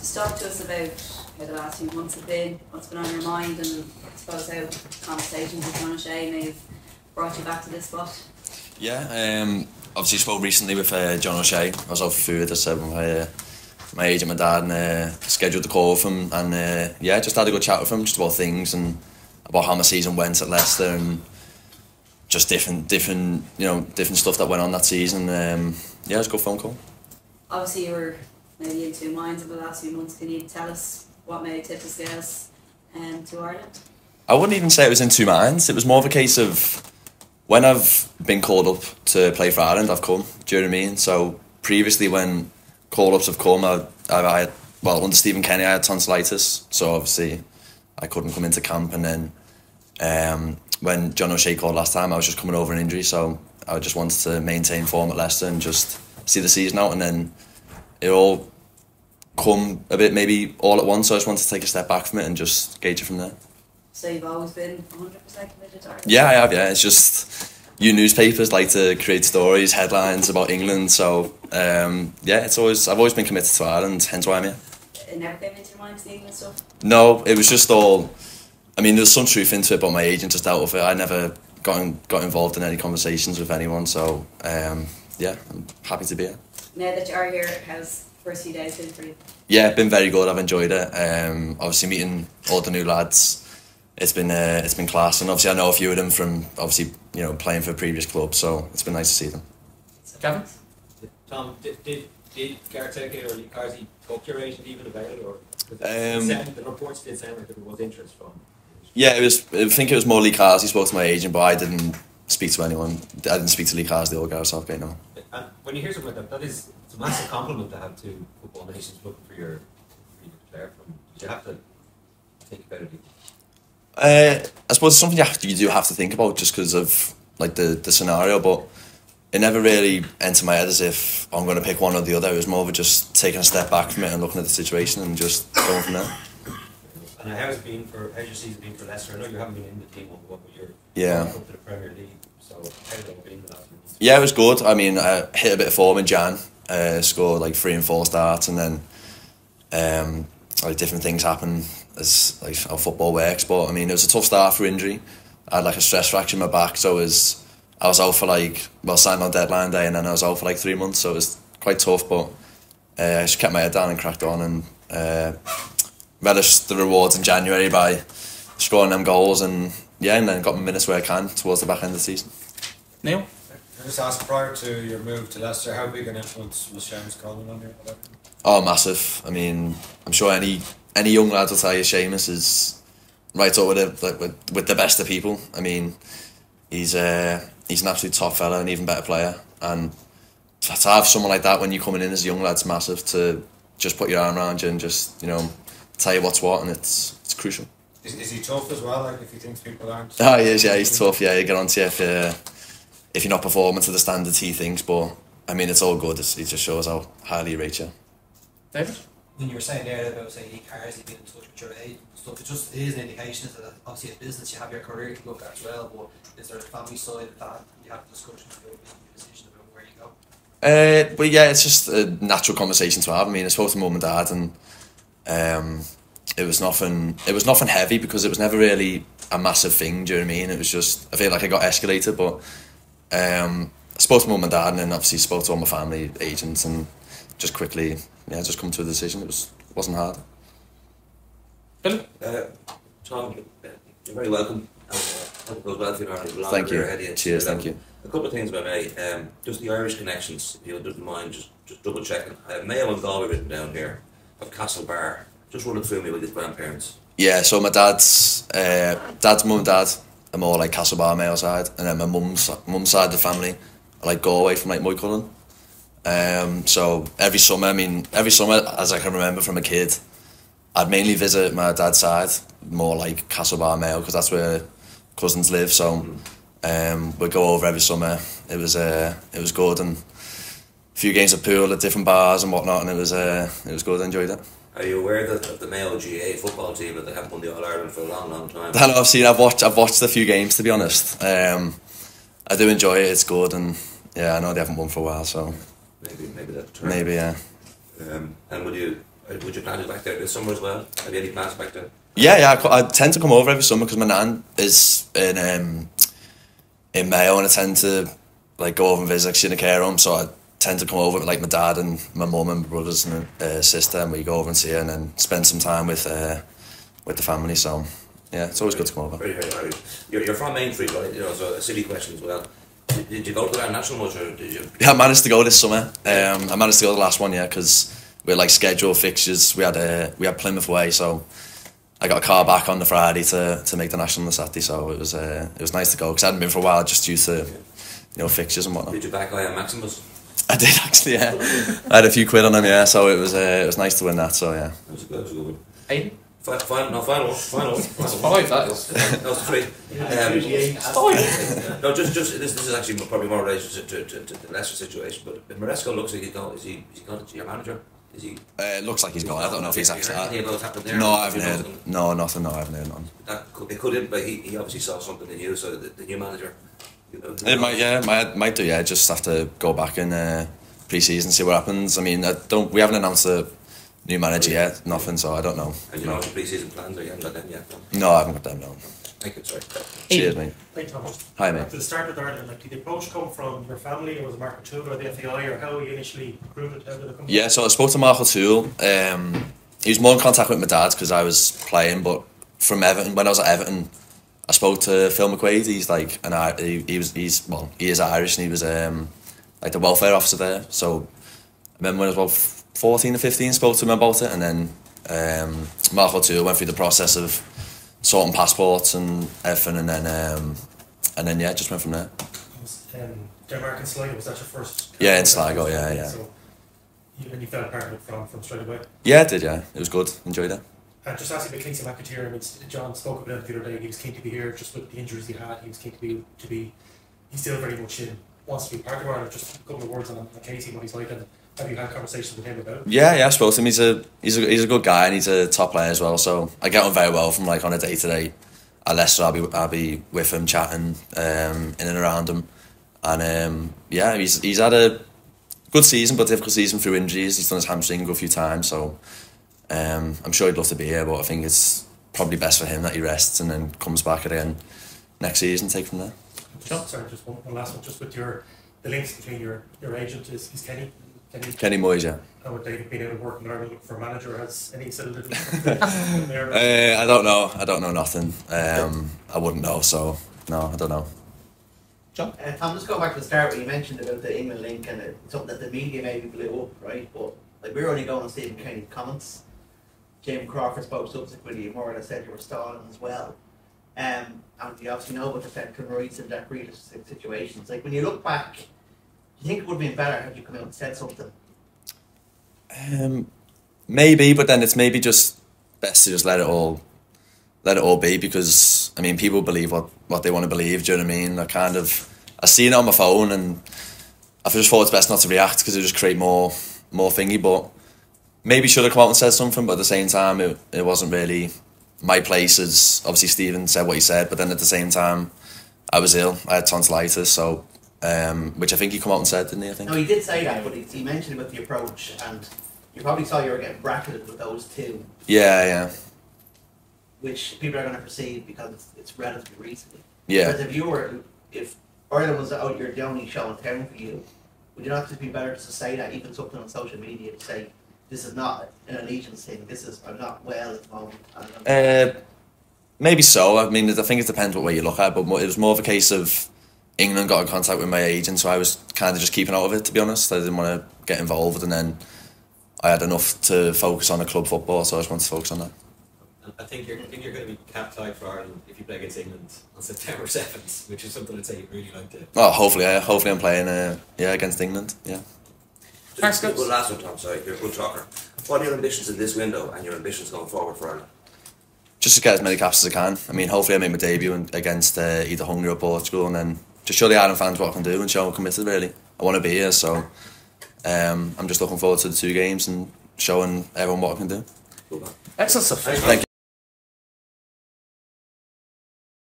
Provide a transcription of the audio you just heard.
Just talk to us about how the last few months have been, what's been on your mind, and I suppose how conversations with John O'Shea may have brought you back to this spot. Yeah, obviously spoke recently with John O'Shea. I was out for food, I said, with my agent, my dad, and scheduled the call with him, and yeah, just had a good chat with him, just about things and about how my season went at Leicester and just different stuff that went on that season. Yeah, it was a good phone call. Obviously, you were maybe in two minds over the last few months. Can you tell us what made tip the scales to Ireland? I wouldn't even say it was in two minds. It was more of a case of when I've been called up to play for Ireland, I've come. Do you know what I mean? So previously, when call-ups have come, I under Stephen Kenny, I had tonsillitis, so obviously I couldn't come into camp. And then when John O'Shea called last time, I was just coming over an injury, so I just wanted to maintain form at Leicester and just see the season out, and then it all come a bit maybe all at once, so I just wanted to take a step back from it and just gauge it from there. So you've always been 100% committed to Ireland? Yeah, I have, yeah. It's just, you newspapers like to create stories, headlines about England, so yeah, I've always been committed to Ireland, hence why I'm here. It never came into your mind, the England stuff? No, it was just all, I mean, there's some truth into it, but my agent just dealt with it. I never got involved in any conversations with anyone, so yeah, I'm happy to be here. Now that you are here, how's the first few days been for you? Yeah, been very good. I've enjoyed it. Obviously meeting all the new lads, it's been class, and obviously I know a few of them from obviously playing for previous clubs, so it's been nice to see them. Gavin? Tom, did Gartek or Carsey talk to your agent even about it, or the reports did sound like there was interest from? Yeah, I think it was more Lee Carsey spoke to my agent, but I didn't speak to anyone. I didn't speak to Lee Carsey or Gareth Southgate, no. And when you hear something like that, it's a massive compliment to have two football nations looking for your player from. Did you have to think about it? I suppose it's something you do have to think about just because of like the scenario, but it never really entered my head as if I'm going to pick one or the other. It was more of just taking a step back from it and looking at the situation and just going from there. And how's your season been for Leicester? I know you haven't been in the team, but you're up to the Premier League. So how's it been the last few months? Yeah, it was good. I mean, I hit a bit of form in Jan, scored like 3 and 4 starts, and then like different things happen as like how football works. But I mean, it was a tough start for injury. I had like a stress fracture in my back, so I was out for signed on deadline day, and then I was out for like 3 months, so it was quite tough. But I just kept my head down and cracked on, and relished the rewards in January by scoring them goals, and then got my minutes where I can towards the back end of the season. Neil? I just asked, prior to your move to Leicester, how big an influence was Seamus Coleman on you? Oh, massive. I mean, I'm sure any young lad will tell you Seamus is right up with the best of people. I mean, he's an absolute top fella, an even better player, and to have someone like that when you're coming in as a young lad's massive, to just put your arm around you and just tell you what's what, and it's crucial. Is he tough as well? Like if he thinks people aren't? Oh, he is. Yeah, he's tough. Yeah, he get on to you if you're not performing to the standards he thinks. But I mean, it's all good. It just shows how highly he rates you. David? When you were saying there about Lee Carsey being in touch with your agent and stuff, it is an indication that obviously a business you have your career to look at as well. But is there a family side of that? You have discussions about making your decision about where you go? But yeah, it's just a natural conversation to have. I mean, I spoke to mum and dad, and it was nothing heavy because it was never really a massive thing. Do you know what I mean? It was just, I feel like I got escalated, but I spoke to mum and dad, and then obviously spoke to all my family, agents, and just quickly, just come to a decision. It wasn't hard. Philip? Tom, you're very welcome. Hope it goes well for you. Thank you. Cheers, thank you. A couple of things about me. Just the Irish connections, if you wouldn't mind just double checking. I have Mayo and Galway written down here. Of Castle Bar. Just run it through me with his grandparents. Yeah, so my dad's mum and dad are more like Castlebar Mayo side, and then my mum's side of the family are like Galway from like Moycullen. So every summer, as I can remember from a kid, I'd mainly visit my dad's side, more like Castlebar Mayo, because that's where cousins live. So we'd go over every summer. It was good, and a few games of pool at different bars and whatnot, and it was good. I enjoyed it. Are you aware of the Mayo GA football team, that they haven't won the All-Ireland for a long, long time? I know, I've watched a few games, to be honest. I do enjoy it, it's good, and yeah, I know they haven't won for a while, so maybe that's true. Maybe, yeah. And would you, Would you plan to go back there this summer as well? Have you any plans back there? Yeah. I tend to come over every summer because my nan is in Mayo, and I tend to like go over and visit. Like, she's in a care home, so I tend to come over with like my dad and my mum and my brothers and sister, and we go over and see her and then spend some time with the family. So yeah, it's always good to come over. Very, very happy. You're from Mainfree, right? You know, so a silly question as well. Did you go to that national much, or did you? Yeah, I managed to go this summer. I managed to go the last one, yeah, because we had like scheduled fixtures. We had Plymouth away, so I got a car back on the Friday to make the national on the Saturday. So it was nice to go because I hadn't been for a while just due to fixtures and whatnot. Did you back Ian Maximus? I did actually, yeah. I had a few quid on him, yeah. So it was nice to win that. So yeah. That was a good one. Aiden? Final. That's 5, that is. That was 3. No, just this is actually probably more related to the Leicester situation. But Maresco looks like he's gone. Is he gone to your manager? Is he? Looks like he's gone. I don't know if he's actually. Anything about what's happened there? No, I haven't heard. No, nothing. No, I haven't heard none. They could, but he obviously saw something in you. So the new manager. It might do. Yeah, just have to go back in pre-season, see what happens. I mean, we haven't announced a new manager yet. Nothing. So I don't know. And you know the pre-season plans? Or you haven't got them yet? No, I haven't got them. No. Thank you. Sorry. Cheers, mate. Hi, Thomas. Hi, mate. To the start with Ireland, like, did the approach come from your family, or was it Mark O'Toole or the FAI, or how were you initially recruited? How did it come? Yeah, so I spoke to Mark O'Toole. He was more in contact with my dad because I was playing, but from Everton, when I was at Everton, I spoke to Phil McQuaid. He's like he is Irish, and he was like the welfare officer there. So I remember when I was about 14 or 15, spoke to him about it, and then Mark O'Toole went through the process of sorting passports and everything, and then yeah, just went from there. Denmark and Sligo, was that your first? Yeah, in Sligo, yeah. So you felt part of it from straight away? Yeah, I did, yeah. It was good, enjoyed it. And just asking about Casey McAteer, I mean, John spoke about it the other day, he was keen to be here just with the injuries he had, he was keen to be he's still very much wants to be part of Ireland. Just a couple of words on Casey, what he's like, and have you had conversations with him about it? Yeah, I spoke to him. He's a good guy, and he's a top player as well. So I get on very well from like on a day to day. At Leicester, I'll be with him chatting in and around him, and yeah, he's had a good season, but difficult season through injuries. He's done his hamstring a few times, so I'm sure he'd love to be here. But I think it's probably best for him that he rests and then comes back again next season, take from there. Sorry, just one last one. Just with the links between your agent is Kenny Moyes, yeah. How would they have been able to work in Ireland looking for a manager? Has any sort of I don't know nothing. I wouldn't know, so no, I don't know. John? Tom, just going back to the start where you mentioned about the England link and something that the media maybe blew up, right? But like we're only going on Stephen Kenny's comments. James Crawford spoke subsequently, more or less said you were stalling as well. And you obviously know about the technical rights and that Grealish situations. Like when you look back, do you think it would have been better had you come out and said something? Maybe, but then it's maybe just best to just let it all be, because I mean people believe what they want to believe. Do you know what I mean? I seen it on my phone and I just thought it's best not to react because it just create more thingy. But maybe should have come out and said something, but at the same time it wasn't really my place. As obviously Stephen said what he said, but then at the same time I was ill. I had tonsillitis, so which I think he come out and said, didn't he? I think. No, he did say that, but he mentioned about the approach, and you probably saw you were getting bracketed with those two. Yeah. Which people are going to perceive because it's relatively recently. Yeah. Because if Ireland was out your the only show in town for you, would you not just be better to say that, even something on social media, to say this is not an allegiance thing, I'm not well at the moment? Maybe so. I mean, I think it depends what way you look at it, but it was more of a case of England got in contact with my agent, so I was kind of just keeping out of it, to be honest. I didn't want to get involved, and then I had enough to focus on the club football, so I just wanted to focus on that. I think you're going to be capped out for Ireland if you play against England on September 7th, which is something I'd say you'd really like to. Oh, hopefully I'm playing against England. Yeah. Thanks, good last one, Tom. Sorry, you're a good talker. What are your ambitions in this window and your ambitions going forward for Ireland? Just to get as many caps as I can. I mean, hopefully I make my debut against either Hungary or Portugal, and then just show the Ireland fans what I can do and show I'm committed. Really, I want to be here, so I'm just looking forward to the 2 games and showing everyone what I can do. Excellent stuff. Thank you.